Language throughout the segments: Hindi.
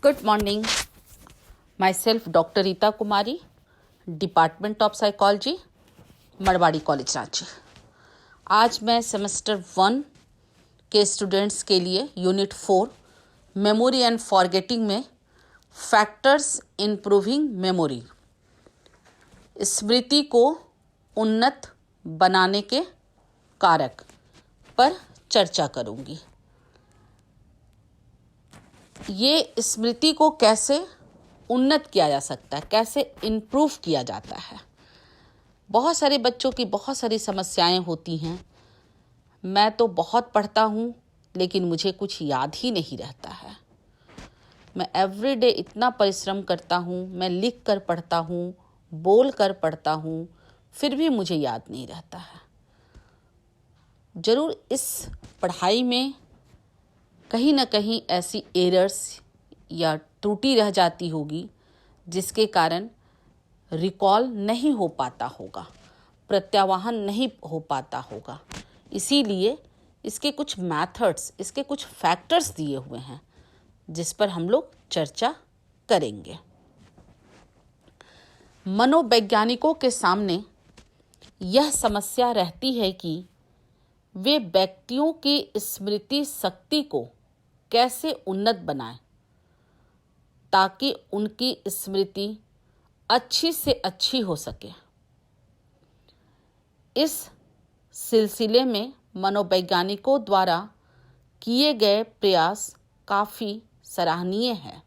Good morning. Myself Dr. Rita Kumari, Department of Psychology, Marwari college Ranchi. आज मैं सेमेस्टर 1 के स्टूडेंट्स के लिए यूनिट 4 मेमोरी एंड फॉरगेटिंग में फैक्टर्स इम्प्रूविंग मेमोरी, स्मृति को उन्नत बनाने के कारक पर चर्चा करूंगी। ये स्मृति को कैसे उन्नत किया जा सकता है, कैसे इम्प्रूव किया जाता है। बहुत सारे बच्चों की बहुत सारी समस्याएं होती हैं। मैं तो बहुत पढ़ता हूँ लेकिन मुझे कुछ याद ही नहीं रहता है। मैं एवरीडे इतना परिश्रम करता हूँ, मैं लिख कर पढ़ता हूँ, बोल कर पढ़ता हूँ, फिर भी मुझे याद नहीं रहता है। ज़रूर इस पढ़ाई में कहीं ना कहीं ऐसी एरर्स या त्रुटि रह जाती होगी जिसके कारण रिकॉल नहीं हो पाता होगा, प्रत्यावाहन नहीं हो पाता होगा। इसीलिए इसके कुछ मेथड्स, इसके कुछ फैक्टर्स दिए हुए हैं जिस पर हम लोग चर्चा करेंगे। मनोवैज्ञानिकों के सामने यह समस्या रहती है कि वे व्यक्तियों की स्मृति शक्ति को कैसे उन्नत बनाएं ताकि उनकी स्मृति अच्छी से अच्छी हो सके। इस सिलसिले में मनोवैज्ञानिकों द्वारा किए गए प्रयास काफ़ी सराहनीय हैं।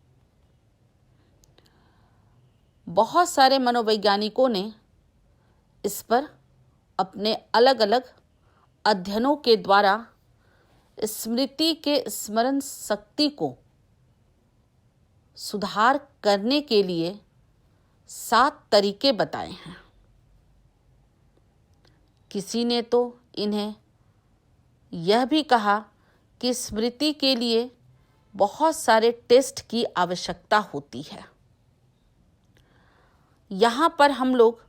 बहुत सारे मनोवैज्ञानिकों ने इस पर अपने अलग अलग अध्ययनों के द्वारा स्मृति के स्मरण शक्ति को सुधार करने के लिए 7 तरीके बताए हैं। किसी ने तो इन्हें यह भी कहा कि स्मृति के लिए बहुत सारे टेस्ट की आवश्यकता होती है। यहाँ पर हम लोग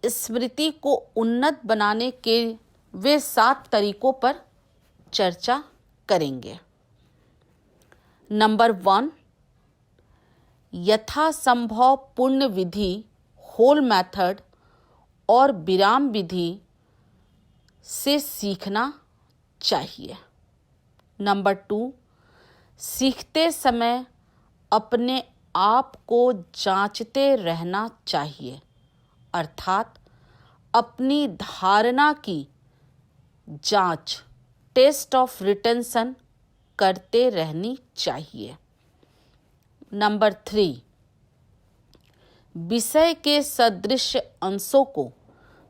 स्मृति को उन्नत बनाने के वे 7 तरीकों पर चर्चा करेंगे। नंबर 1, यथासंभव पूर्ण विधि, होल मेथड और विराम विधि से सीखना चाहिए। नंबर 2, सीखते समय अपने आप को जांचते रहना चाहिए, अर्थात अपनी धारणा की जांच, टेस्ट ऑफ रिटेंशन करते रहनी चाहिए। नंबर 3, विषय के सदृश अंशों को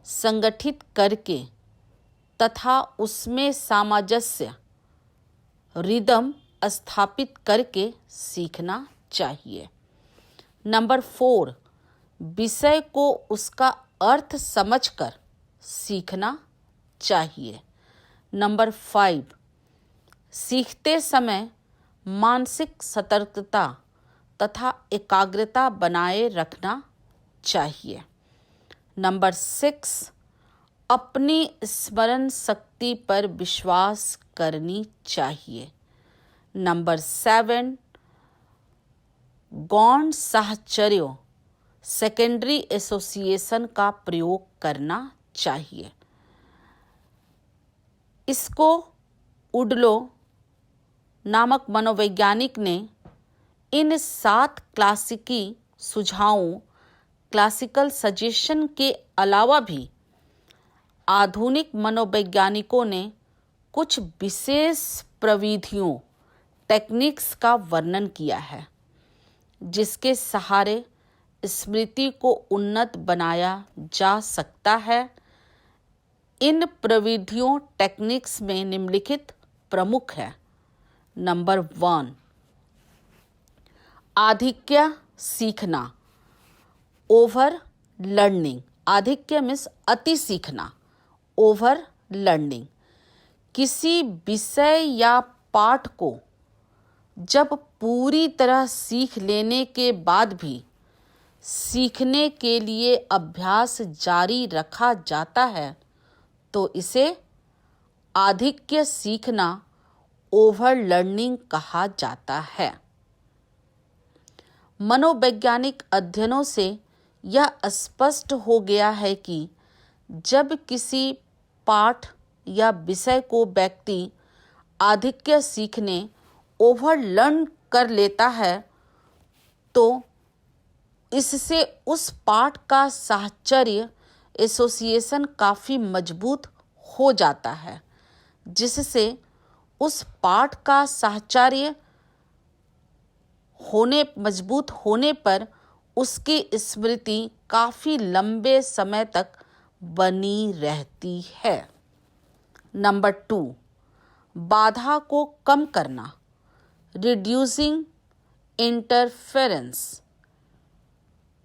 संगठित करके तथा उसमें सामंजस्य, रिदम स्थापित करके सीखना चाहिए। नंबर 4, विषय को उसका अर्थ समझकर सीखना चाहिए। नंबर 5, सीखते समय मानसिक सतर्कता तथा एकाग्रता बनाए रखना चाहिए। नंबर 6, अपनी स्मरण शक्ति पर विश्वास करनी चाहिए। नंबर 7, गौण साहचर्य, सेकेंडरी एसोसिएशन का प्रयोग करना चाहिए। इसको उडलो नामक मनोवैज्ञानिक ने इन 7 क्लासिकी सुझावों, क्लासिकल सजेशन के अलावा भी आधुनिक मनोवैज्ञानिकों ने कुछ विशेष प्रविधियों, टेक्निक्स का वर्णन किया है जिसके सहारे स्मृति को उन्नत बनाया जा सकता है। इन प्रविधियों, टेक्निक्स में निम्नलिखित प्रमुख है। नंबर 1, आधिक्य सीखना, ओवर लर्निंग। आधिक्य मीन्स अति सीखना, ओवर लर्निंग। किसी विषय या पाठ को जब पूरी तरह सीख लेने के बाद भी सीखने के लिए अभ्यास जारी रखा जाता है तो इसे आधिक्य सीखना, ओवर लर्निंग कहा जाता है। मनोवैज्ञानिक अध्ययनों से यह स्पष्ट हो गया है कि जब किसी पाठ या विषय को व्यक्ति आधिक्य सीखने ओवरलर्न कर लेता है तो इससे उस पाठ का साहचर्य एसोसिएशन काफ़ी मजबूत हो जाता है, जिससे उस पाठ का साहचर्य मजबूत होने पर उसकी स्मृति काफ़ी लंबे समय तक बनी रहती है। नंबर 2, बाधा को कम करना, रिड्यूसिंग इंटरफेरेंस।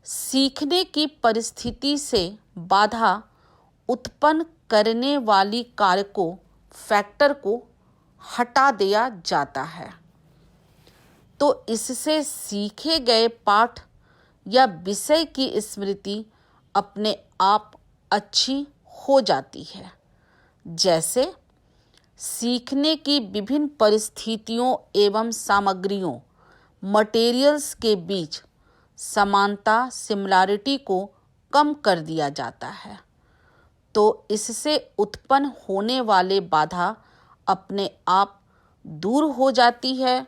सीखने की परिस्थिति से बाधा उत्पन्न करने वाली कारकों फैक्टर को हटा दिया जाता है, तो इससे सीखे गए पाठ या विषय की स्मृति अपने आप अच्छी हो जाती है। जैसे सीखने की विभिन्न परिस्थितियों एवं सामग्रियों मटेरियल्स के बीच समानता सिमिलैरिटी को कम कर दिया जाता है, तो इससे उत्पन्न होने वाले बाधा अपने आप दूर हो जाती है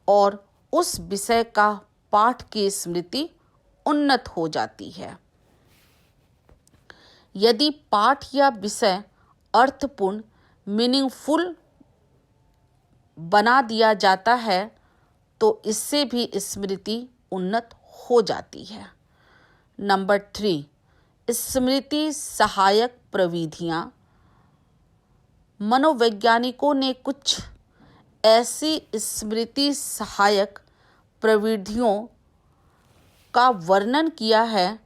और उस विषय का पाठ की स्मृति उन्नत हो जाती है। यदि पाठ या विषय अर्थपूर्ण मीनिंगफुल बना दिया जाता है तो इससे भी स्मृति उन्नत हो जाती है। नंबर 3, स्मृति सहायक प्रविधियां। मनोवैज्ञानिकों ने कुछ ऐसी स्मृति सहायक प्रविधियों का वर्णन किया है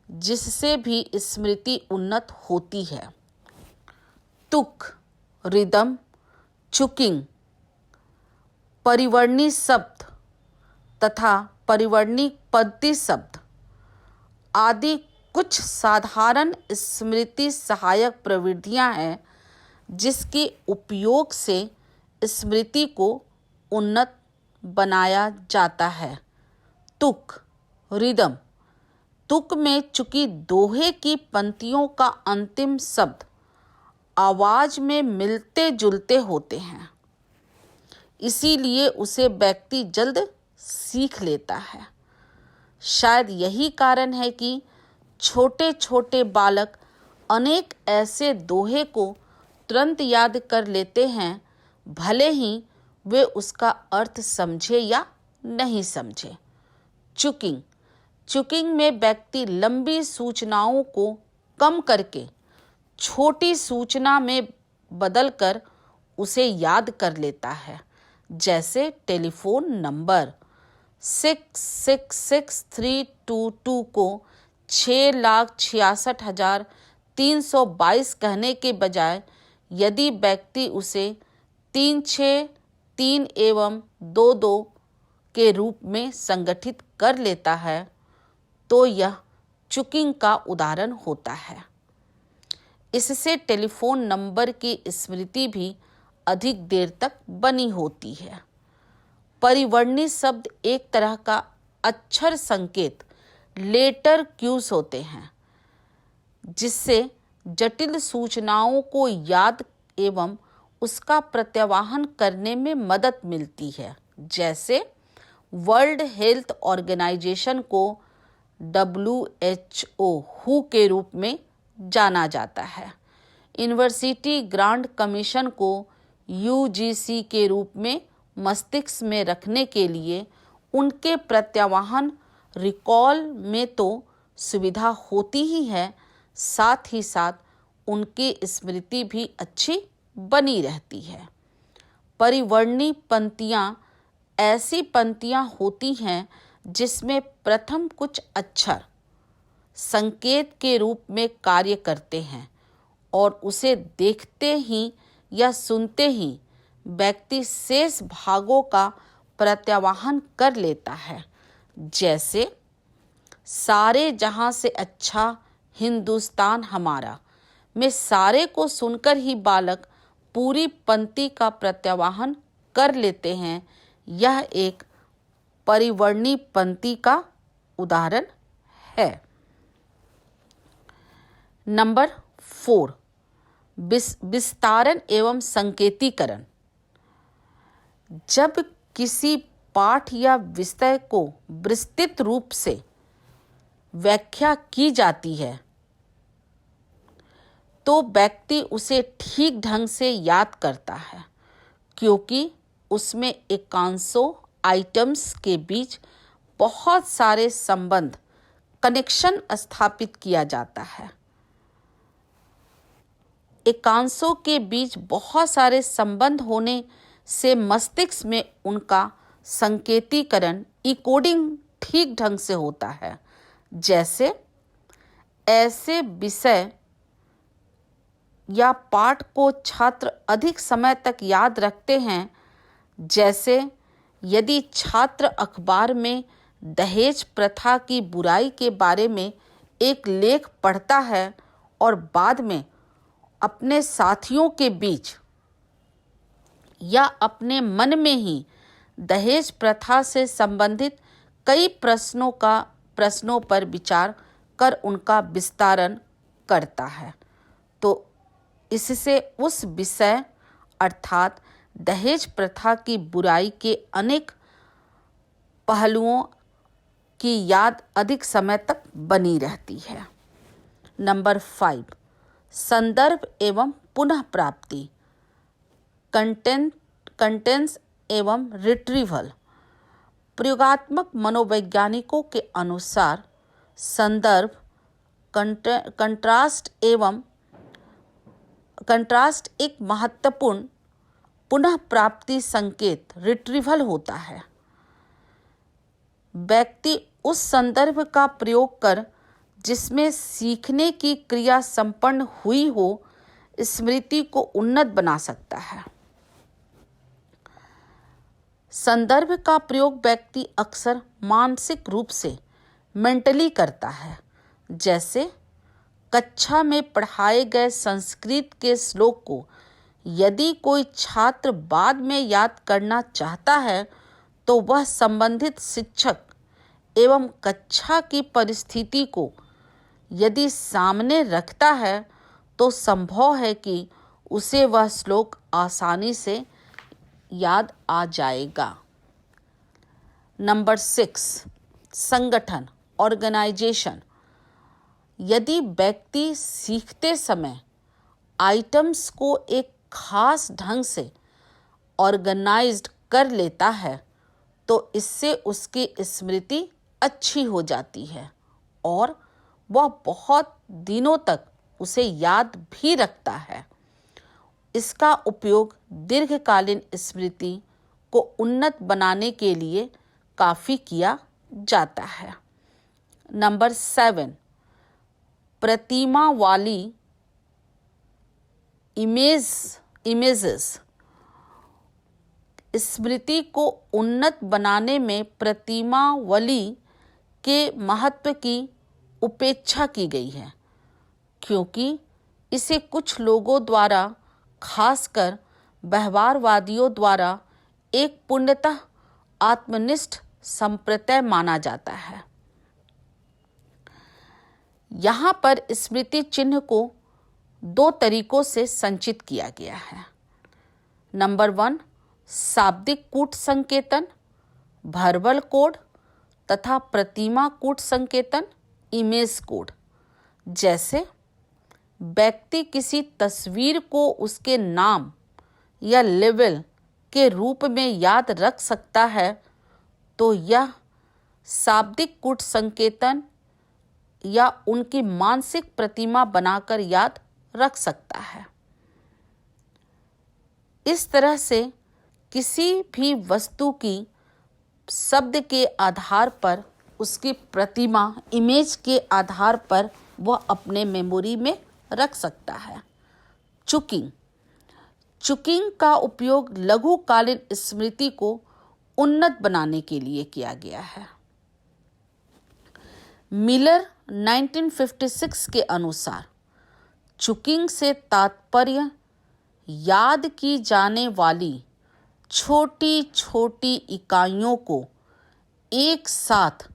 जिससे भी स्मृति उन्नत होती है। तुक, रिदम, चुकिंग, परिवर्णी शब्द तथा परिवर्णी पद्धति शब्द आदि कुछ साधारण स्मृति सहायक प्रविधियां हैं जिसके उपयोग से स्मृति को उन्नत बनाया जाता है। तुक, रिदम। तुक में चूंकि दोहे की पंक्तियों का अंतिम शब्द आवाज में मिलते जुलते होते हैं, इसीलिए उसे व्यक्ति जल्द सीख लेता है। शायद यही कारण है कि छोटे छोटे बालक अनेक ऐसे दोहे को तुरंत याद कर लेते हैं, भले ही वे उसका अर्थ समझे या नहीं समझे। चुकिंग। चुकिंग में व्यक्ति लंबी सूचनाओं को कम करके छोटी सूचना में बदलकर उसे याद कर लेता है। जैसे टेलीफोन नंबर 666322 को 6,66,322 कहने के बजाय यदि व्यक्ति उसे 363 एवं 22 के रूप में संगठित कर लेता है तो यह चुकिंग का उदाहरण होता है। इससे टेलीफोन नंबर की स्मृति भी अधिक देर तक बनी होती है। परिवर्णी शब्द एक तरह का अक्षर संकेत लेटर क्यूज होते हैं जिससे जटिल सूचनाओं को याद एवं उसका प्रत्यावाहन करने में मदद मिलती है। जैसे वर्ल्ड हेल्थ ऑर्गेनाइजेशन को WHO हू के रूप में जाना जाता है। यूनिवर्सिटी ग्रांट कमीशन को UGC के रूप में मस्तिष्क में रखने के लिए उनके प्रत्यावाहन रिकॉल में तो सुविधा होती ही है, साथ ही साथ उनकी स्मृति भी अच्छी बनी रहती है। परिवर्णी पंक्तियाँ ऐसी पंक्तियाँ होती हैं जिसमें प्रथम कुछ अक्षर संकेत के रूप में कार्य करते हैं और उसे देखते ही या सुनते ही व्यक्ति शेष भागों का प्रत्यावाहन कर लेता है। जैसे सारे जहां से अच्छा हिंदुस्तान हमारा में सारे को सुनकर ही बालक पूरी पंक्ति का प्रत्यावाहन कर लेते हैं। यह एक परिवर्णी पंक्ति का उदाहरण है। नंबर 4, विस्तारण एवं संकेतीकरण। जब किसी पाठ या विषय को विस्तृत रूप से व्याख्या की जाती है तो व्यक्ति उसे ठीक ढंग से याद करता है, क्योंकि उसमें एकांशों आइटम्स के बीच बहुत सारे संबंध, कनेक्शन स्थापित किया जाता है। एकांशों के बीच बहुत सारे संबंध होने से मस्तिष्क में उनका संकेतीकरण, इकोडिंग ठीक ढंग से होता है। जैसे ऐसे विषय या पाठ को छात्र अधिक समय तक याद रखते हैं, जैसे यदि छात्र अखबार में दहेज प्रथा की बुराई के बारे में एक लेख पढ़ता है और बाद में अपने साथियों के बीच या अपने मन में ही दहेज प्रथा से संबंधित कई प्रश्नों पर विचार कर उनका विस्तारण करता है, तो इससे उस विषय अर्थात दहेज प्रथा की बुराई के अनेक पहलुओं की याद अधिक समय तक बनी रहती है। नंबर 5, संदर्भ एवं पुनः प्राप्ति, कंटेंट्स एवं रिट्रीवल। प्रयोगात्मक मनोवैज्ञानिकों के अनुसार संदर्भ, कंट्रास्ट एक महत्वपूर्ण पुनः प्राप्ति संकेत रिट्रीवल होता है। व्यक्ति उस संदर्भ का प्रयोग कर जिसमें सीखने की क्रिया संपन्न हुई हो, स्मृति को उन्नत बना सकता है। संदर्भ का प्रयोग व्यक्ति अक्सर मानसिक रूप से मेंटली करता है। जैसे कक्षा में पढ़ाए गए संस्कृत के श्लोक को यदि कोई छात्र बाद में याद करना चाहता है तो वह संबंधित शिक्षक एवं कक्षा की परिस्थिति को यदि सामने रखता है तो संभव है कि उसे वह श्लोक आसानी से याद आ जाएगा। नंबर 6, संगठन, ऑर्गेनाइजेशन। यदि व्यक्ति सीखते समय आइटम्स को एक खास ढंग से ऑर्गेनाइज्ड कर लेता है तो इससे उसकी स्मृति अच्छी हो जाती है और वह बहुत दिनों तक उसे याद भी रखता है। इसका उपयोग दीर्घकालीन स्मृति को उन्नत बनाने के लिए काफ़ी किया जाता है। नंबर 7, प्रतिमा वाली इमेजेस। स्मृति को उन्नत बनाने में प्रतिमावली के महत्व की उपेक्षा की गई है, क्योंकि इसे कुछ लोगों द्वारा, खासकर व्यवहारवादियों द्वारा, एक पूर्णतः आत्मनिष्ठ संप्रदाय माना जाता है। यहाँ पर स्मृति चिन्ह को 2 तरीकों से संचित किया गया है। नंबर 1, शाब्दिक कूट संकेतन, वर्बल कोड, तथा प्रतिमा कूट संकेतन, इमेज कोड। जैसे व्यक्ति किसी तस्वीर को उसके नाम या लेवल के रूप में याद रख सकता है तो यह शाब्दिक कूट संकेतन या उनकी मानसिक प्रतिमा बनाकर याद रख सकता है। इस तरह से किसी भी वस्तु की शब्द के आधार पर, उसकी प्रतिमा, इमेज के आधार पर वह अपने मेमोरी में रख सकता है। चुकिंग का उपयोग लघुकालीन स्मृति को उन्नत बनाने के लिए किया गया है। मिलर 1956 के अनुसार चुकिंग से तात्पर्य याद की जाने वाली छोटी छोटी इकाइयों को एक साथ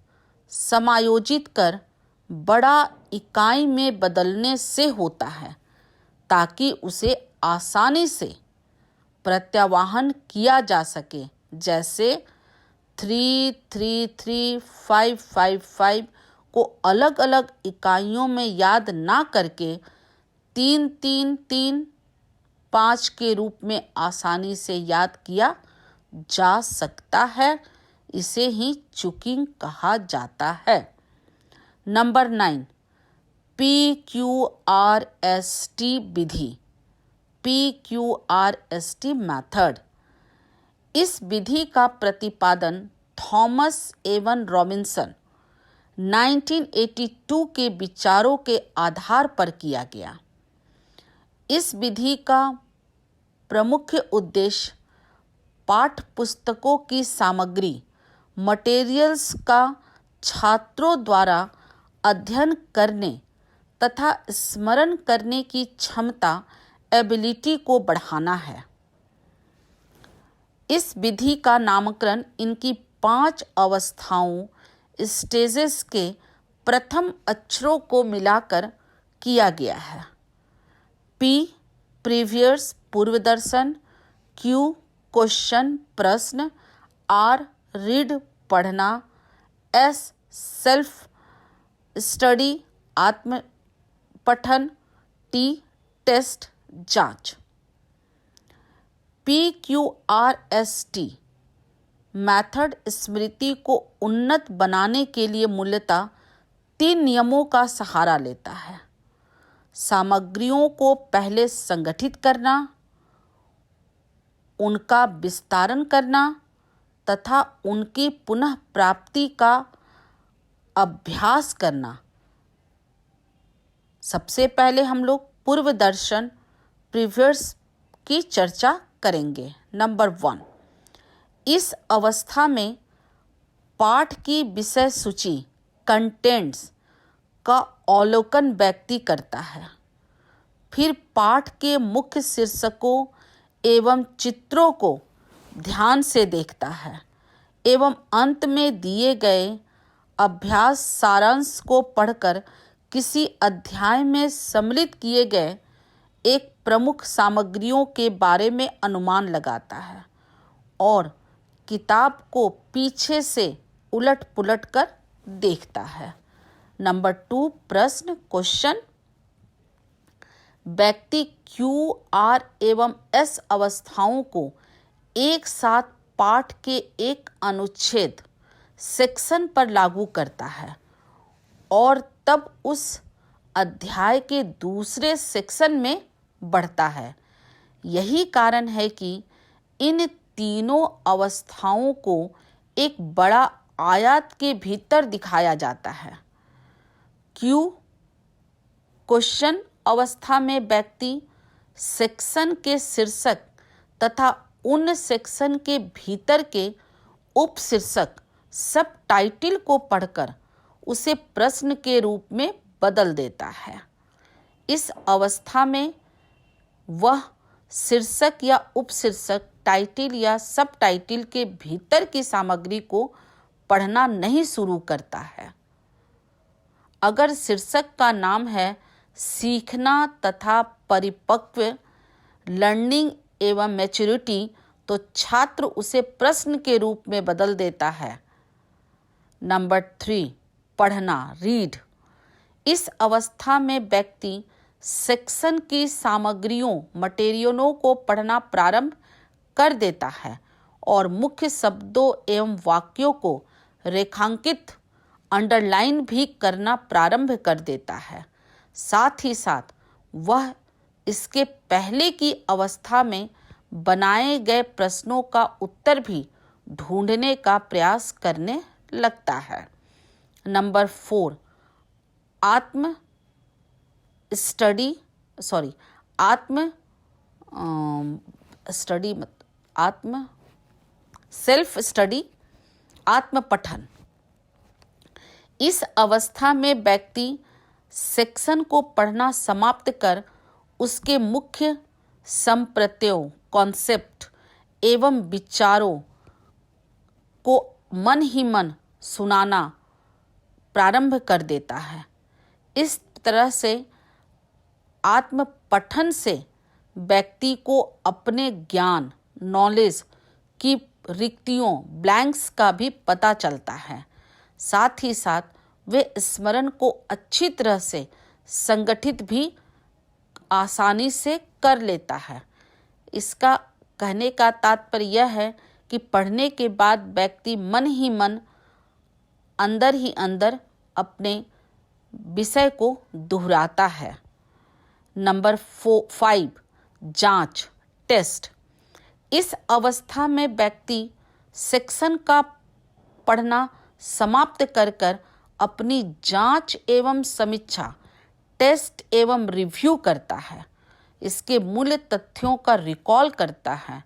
समायोजित कर बड़ा इकाई में बदलने से होता है, ताकि उसे आसानी से प्रत्यावाहन किया जा सके। जैसे 3-3-3-5-5-5 को अलग अलग इकाइयों में याद ना करके 3-3-3-5 के रूप में आसानी से याद किया जा सकता है। इसे ही चुकिंग कहा जाता है। नंबर 9, PQRST विधि, PQRST मेथड। इस विधि का प्रतिपादन थॉमस एवन रॉबिन्सन 1982 के विचारों के आधार पर किया गया। इस विधि का प्रमुख उद्देश्य पाठ्य पुस्तकों की सामग्री, मटेरियल्स का छात्रों द्वारा अध्ययन करने तथा स्मरण करने की क्षमता, एबिलिटी को बढ़ाना है। इस विधि का नामकरण इनकी 5 अवस्थाओं, स्टेजेस के प्रथम अक्षरों को मिलाकर किया गया है। P प्रीवियस पूर्वदर्शन, Q क्वेश्चन प्रश्न, R रीड पढ़ना, S सेल्फ स्टडी आत्म पठन, T टेस्ट जांच। PQRST मेथड स्मृति को उन्नत बनाने के लिए मूलतः 3 नियमों का सहारा लेता है। सामग्रियों को पहले संगठित करना, उनका विस्तारण करना तथा उनकी पुनः प्राप्ति का अभ्यास करना। सबसे पहले हम लोग पूर्वदर्शन प्रीवियस की चर्चा करेंगे। नंबर 1, इस अवस्था में पाठ की विषय सूची, कंटेंट्स का अवलोकन व्यक्ति करता है। फिर पाठ के मुख्य शीर्षकों एवं चित्रों को ध्यान से देखता है एवं अंत में दिए गए अभ्यास सारांश को पढ़कर किसी अध्याय में सम्मिलित किए गए एक प्रमुख सामग्रियों के बारे में अनुमान लगाता है और किताब को पीछे से उलट पुलट कर देखता है। नंबर 2, प्रश्न क्वेश्चन। व्यक्ति QR एवं S अवस्थाओं को एक साथ पाठ के एक अनुच्छेद सेक्शन पर लागू करता है और तब उस अध्याय के दूसरे सेक्शन में बढ़ता है। यही कारण है कि इन तीनों अवस्थाओं को एक बड़ा आयत के भीतर दिखाया जाता है। Q क्वेश्चन अवस्था में व्यक्ति सेक्शन के शीर्षक तथा उन सेक्शन के भीतर के उपशीर्षक सब टाइटल को पढ़कर उसे प्रश्न के रूप में बदल देता है। इस अवस्था में वह शीर्षक या उपशीर्षक, टाइटल या सब टाइटल के भीतर की सामग्री को पढ़ना नहीं शुरू करता है। अगर शीर्षक का नाम है सीखना तथा परिपक्व, लर्निंग एवं मैच्योरिटी, तो छात्र उसे प्रश्न के रूप में बदल देता है। नंबर 3, पढ़ना, रीड। इस अवस्था में व्यक्ति सेक्शन की सामग्रियों, मटेरियलों को पढ़ना प्रारंभ कर देता है और मुख्य शब्दों एवं वाक्यों को रेखांकित, अंडरलाइन भी करना प्रारंभ कर देता है। साथ ही साथ वह इसके पहले की अवस्था में बनाए गए प्रश्नों का उत्तर भी ढूंढने का प्रयास करने लगता है। नंबर 4, सेल्फ स्टडी, आत्म पठन। इस अवस्था में व्यक्ति सेक्शन को पढ़ना समाप्त कर उसके मुख्य संप्रत्ययों, कॉन्सेप्ट एवं विचारों को मन ही मन सुनाना प्रारंभ कर देता है। इस तरह से आत्म पठन से व्यक्ति को अपने ज्ञान, नॉलेज की रिक्तियों, ब्लैंक्स का भी पता चलता है। साथ ही साथ वे स्मरण को अच्छी तरह से संगठित भी आसानी से कर लेता है। इसका कहने का तात्पर्य यह है कि पढ़ने के बाद व्यक्ति मन ही मन, अंदर ही अंदर अपने विषय को दोहराता है। नंबर 5, जांच, टेस्ट। इस अवस्था में व्यक्ति सेक्शन का पढ़ना समाप्त कर अपनी जांच एवं समीक्षा, टेस्ट एवं रिव्यू करता है। इसके मूल तथ्यों का रिकॉल करता है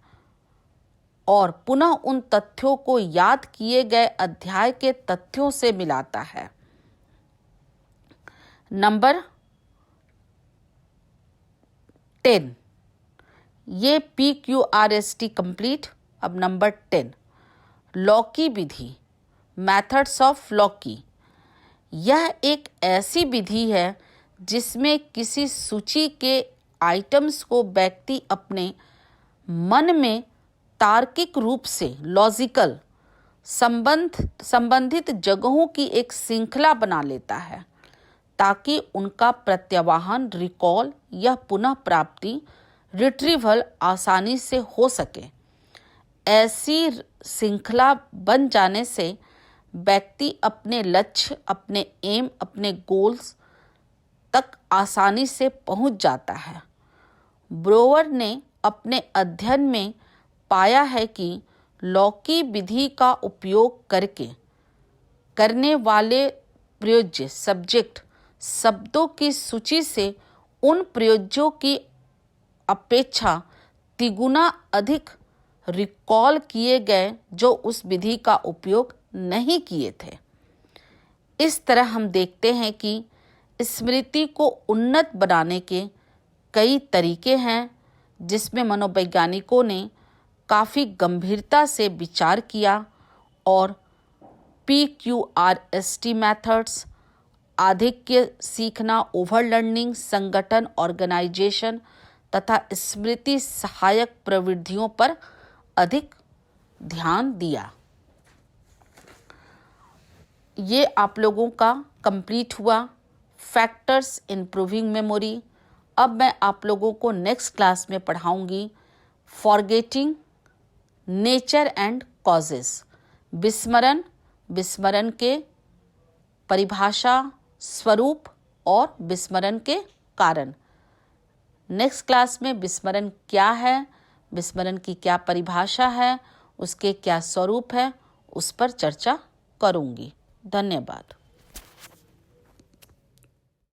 और पुनः उन तथ्यों को याद किए गए अध्याय के तथ्यों से मिलाता है। नंबर 10, ये PQRST कंप्लीट। अब नंबर 10, लॉकी विधि, मेथड्स ऑफ लॉकी। यह एक ऐसी विधि है जिसमें किसी सूची के आइटम्स को व्यक्ति अपने मन में तार्किक रूप से लॉजिकल संबंधित जगहों की एक श्रृंखला बना लेता है ताकि उनका प्रत्यावाहन, रिकॉल या पुनः प्राप्ति, रिट्रीवल आसानी से हो सके। ऐसी श्रृंखला बन जाने से व्यक्ति अपने लक्ष्य, अपने एम, अपने गोल्स तक आसानी से पहुंच जाता है। ब्रोवर ने अपने अध्ययन में पाया है कि लॉकी विधि का उपयोग करने वाले प्रयोज्य सब्जेक्ट शब्दों की सूची से उन प्रयोज्यों की अपेक्षा तिगुना अधिक रिकॉल किए गए जो उस विधि का उपयोग नहीं किए थे। इस तरह हम देखते हैं कि स्मृति को उन्नत बनाने के कई तरीके हैं जिसमें मनोवैज्ञानिकों ने काफ़ी गंभीरता से विचार किया और PQRST मेथड्स, आधिक्य सीखना, ओवर लर्निंग, संगठन, ऑर्गेनाइजेशन तथा स्मृति सहायक प्रविधियों पर अधिक ध्यान दिया। ये आप लोगों का कंप्लीट हुआ फैक्टर्स इम्प्रूविंग मेमोरी। अब मैं आप लोगों को नेक्स्ट क्लास में पढ़ाऊंगी फॉरगेटिंग, नेचर एंड कॉजेस, विस्मरण के परिभाषा, स्वरूप और विस्मरण के कारण। नेक्स्ट क्लास में विस्मरण क्या है, विस्मरण की क्या परिभाषा है, उसके क्या स्वरूप है, उस पर चर्चा करूंगी। धन्यवाद।